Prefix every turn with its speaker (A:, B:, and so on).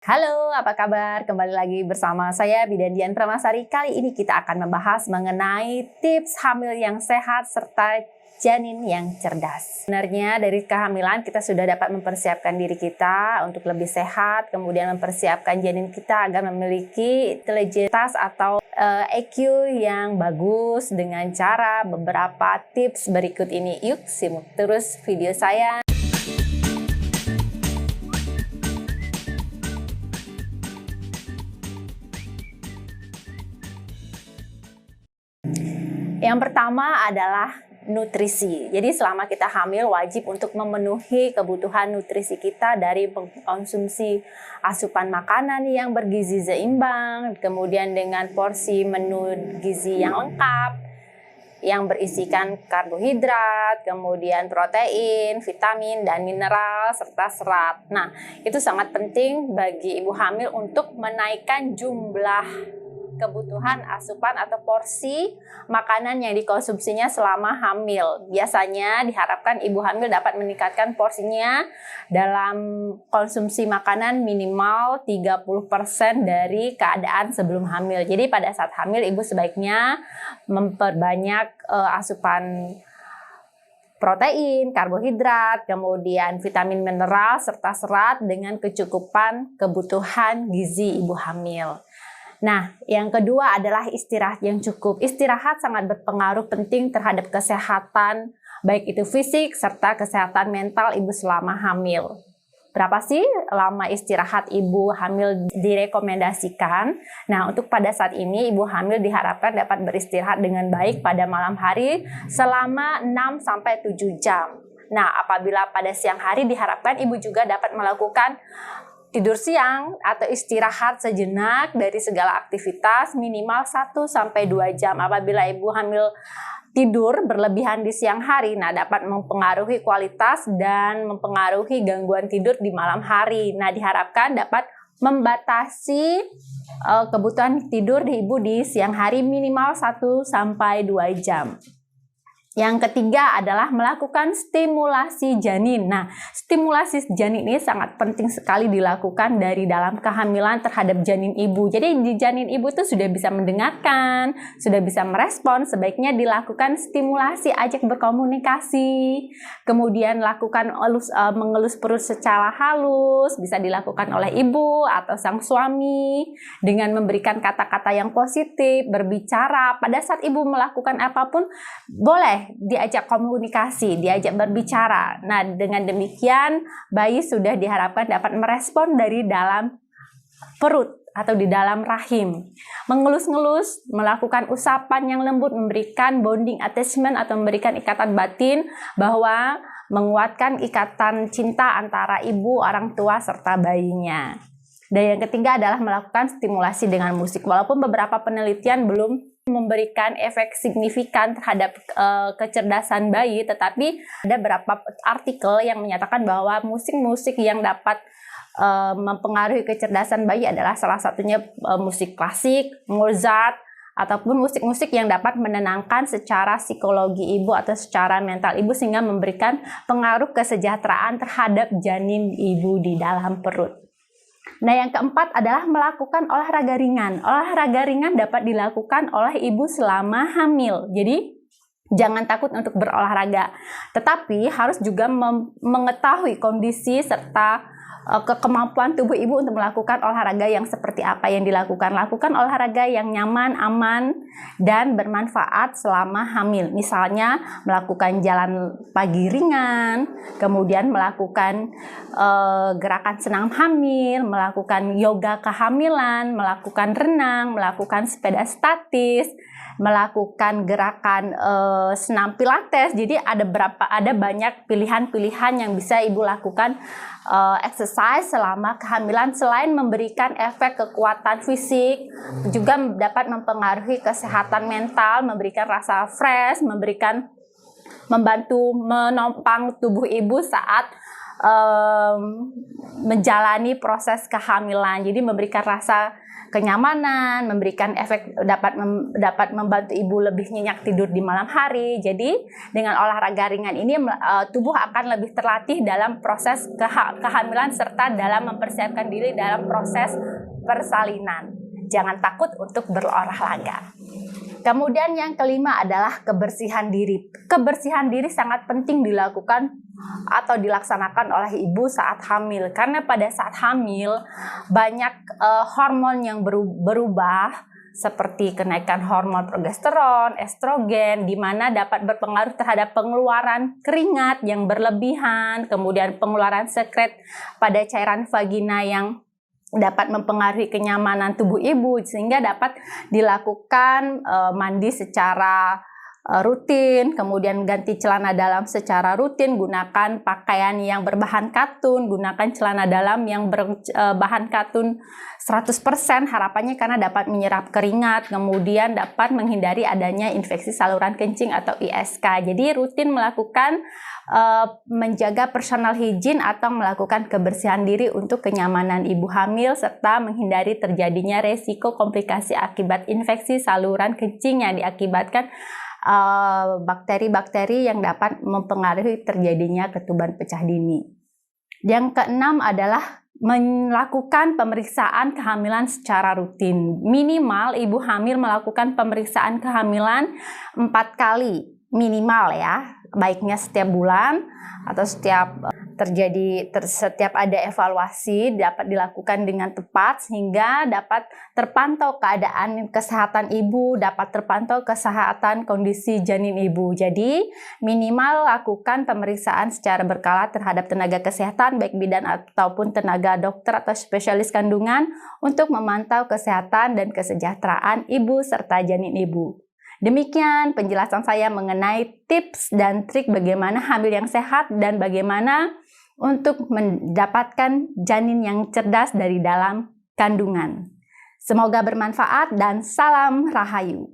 A: Halo, apa kabar? Kembali lagi bersama saya Bidan Dian Pramasari. Kali ini kita akan membahas mengenai tips hamil yang sehat serta janin yang cerdas. Sebenarnya dari kehamilan kita sudah dapat mempersiapkan diri kita untuk lebih sehat, kemudian mempersiapkan janin kita agar memiliki intelijentas atau EQ yang bagus dengan cara beberapa tips berikut ini. Yuk simak terus video saya. Yang pertama adalah nutrisi. Jadi selama kita hamil wajib untuk memenuhi kebutuhan nutrisi kita dari mengkonsumsi asupan makanan yang bergizi seimbang, kemudian dengan porsi menu gizi yang lengkap, yang berisikan karbohidrat, kemudian protein, vitamin, dan mineral, serta serat. Nah, itu sangat penting bagi ibu hamil untuk menaikkan jumlah kebutuhan asupan atau porsi makanan yang dikonsumsinya selama hamil. Biasanya diharapkan ibu hamil dapat meningkatkan porsinya dalam konsumsi makanan minimal 30% dari keadaan sebelum hamil. Jadi pada saat hamil ibu sebaiknya memperbanyak asupan protein, karbohidrat, kemudian vitamin mineral, serta serat dengan kecukupan kebutuhan gizi ibu hamil. Nah, yang kedua adalah istirahat yang cukup. Istirahat sangat berpengaruh penting terhadap kesehatan, baik itu fisik serta kesehatan mental ibu selama hamil. Berapa sih lama istirahat ibu hamil direkomendasikan? Nah, untuk pada saat ini ibu hamil diharapkan dapat beristirahat dengan baik pada malam hari selama 6-7 jam. Nah, apabila pada siang hari diharapkan ibu juga dapat melakukan tidur siang atau istirahat sejenak dari segala aktivitas minimal 1-2 jam. Apabila ibu hamil tidur berlebihan di siang hari, nah dapat mempengaruhi kualitas dan mempengaruhi gangguan tidur di malam hari. Nah, diharapkan dapat membatasi kebutuhan tidur di ibu di siang hari minimal 1-2 jam. Yang ketiga adalah melakukan stimulasi janin. Nah, stimulasi janin ini sangat penting sekali dilakukan dari dalam kehamilan terhadap janin ibu. Jadi di janin ibu itu sudah bisa mendengarkan, sudah bisa merespon, sebaiknya dilakukan stimulasi, ajak berkomunikasi. Kemudian lakukan mengelus perut secara halus, bisa dilakukan oleh ibu atau sang suami dengan memberikan kata-kata yang positif, berbicara. Pada saat ibu melakukan apapun, boleh diajak komunikasi, diajak berbicara. Nah, dengan demikian bayi sudah diharapkan dapat merespon dari dalam perut atau di dalam rahim. Mengelus-ngelus, melakukan usapan yang lembut, memberikan bonding attachment atau memberikan ikatan batin bahwa menguatkan ikatan cinta antara ibu, orang tua, serta bayinya. Dan yang ketiga adalah melakukan stimulasi dengan musik. Walaupun beberapa penelitian belum memberikan efek signifikan terhadap kecerdasan bayi, tetapi ada beberapa artikel yang menyatakan bahwa musik-musik yang dapat mempengaruhi kecerdasan bayi adalah salah satunya musik klasik, Mozart, ataupun musik-musik yang dapat menenangkan secara psikologi ibu atau secara mental ibu sehingga memberikan pengaruh kesejahteraan terhadap janin ibu di dalam perut. Nah, yang keempat adalah melakukan olahraga ringan. Olahraga ringan dapat dilakukan oleh ibu selama hamil. Jadi, jangan takut untuk berolahraga. Tetapi harus juga mengetahui kondisi serta kemampuan tubuh ibu untuk melakukan olahraga yang seperti apa yang dilakukan. Lakukan olahraga yang nyaman, aman, dan bermanfaat selama hamil. Misalnya melakukan jalan pagi ringan, kemudian melakukan gerakan senam hamil, melakukan yoga kehamilan, melakukan renang, melakukan sepeda statis, melakukan gerakan senam pilates. Jadi ada banyak pilihan-pilihan yang bisa ibu lakukan exercise selama kehamilan. Selain memberikan efek kekuatan fisik, juga dapat mempengaruhi kesehatan mental, memberikan rasa fresh, membantu menopang tubuh ibu saat menjalani proses kehamilan. Jadi memberikan rasa kenyamanan, memberikan efek dapat membantu ibu lebih nyenyak tidur di malam hari. Jadi dengan olahraga ringan ini tubuh akan lebih terlatih dalam proses kehamilan serta dalam mempersiapkan diri dalam proses persalinan. Jangan takut untuk berolahraga. Kemudian yang kelima adalah kebersihan diri. Kebersihan diri sangat penting dilakukan atau dilaksanakan oleh ibu saat hamil. Karena pada saat hamil banyak hormon yang berubah seperti kenaikan hormon progesteron, estrogen, di mana dapat berpengaruh terhadap pengeluaran keringat yang berlebihan, kemudian pengeluaran sekret pada cairan vagina yang dapat mempengaruhi kenyamanan tubuh ibu, sehingga dapat dilakukan mandi secara rutin, kemudian ganti celana dalam secara rutin, gunakan pakaian yang berbahan katun, gunakan celana dalam yang berbahan katun 100%, harapannya karena dapat menyerap keringat, kemudian dapat menghindari adanya infeksi saluran kencing atau ISK. Jadi rutin melakukan menjaga personal hygiene atau melakukan kebersihan diri untuk kenyamanan ibu hamil serta menghindari terjadinya resiko komplikasi akibat infeksi saluran kencing yang diakibatkan bakteri-bakteri yang dapat mempengaruhi terjadinya ketuban pecah dini. Yang keenam adalah melakukan pemeriksaan kehamilan secara rutin. Minimal ibu hamil melakukan pemeriksaan kehamilan 4 kali minimal ya. Baiknya setiap bulan atau setiap setiap ada evaluasi dapat dilakukan dengan tepat sehingga dapat terpantau keadaan kesehatan ibu, dapat terpantau kesehatan kondisi janin ibu. Jadi minimal lakukan pemeriksaan secara berkala terhadap tenaga kesehatan baik bidan ataupun tenaga dokter atau spesialis kandungan untuk memantau kesehatan dan kesejahteraan ibu serta janin ibu. Demikian penjelasan saya mengenai tips dan trik bagaimana hamil yang sehat dan bagaimana untuk mendapatkan janin yang cerdas dari dalam kandungan. Semoga bermanfaat dan salam Rahayu.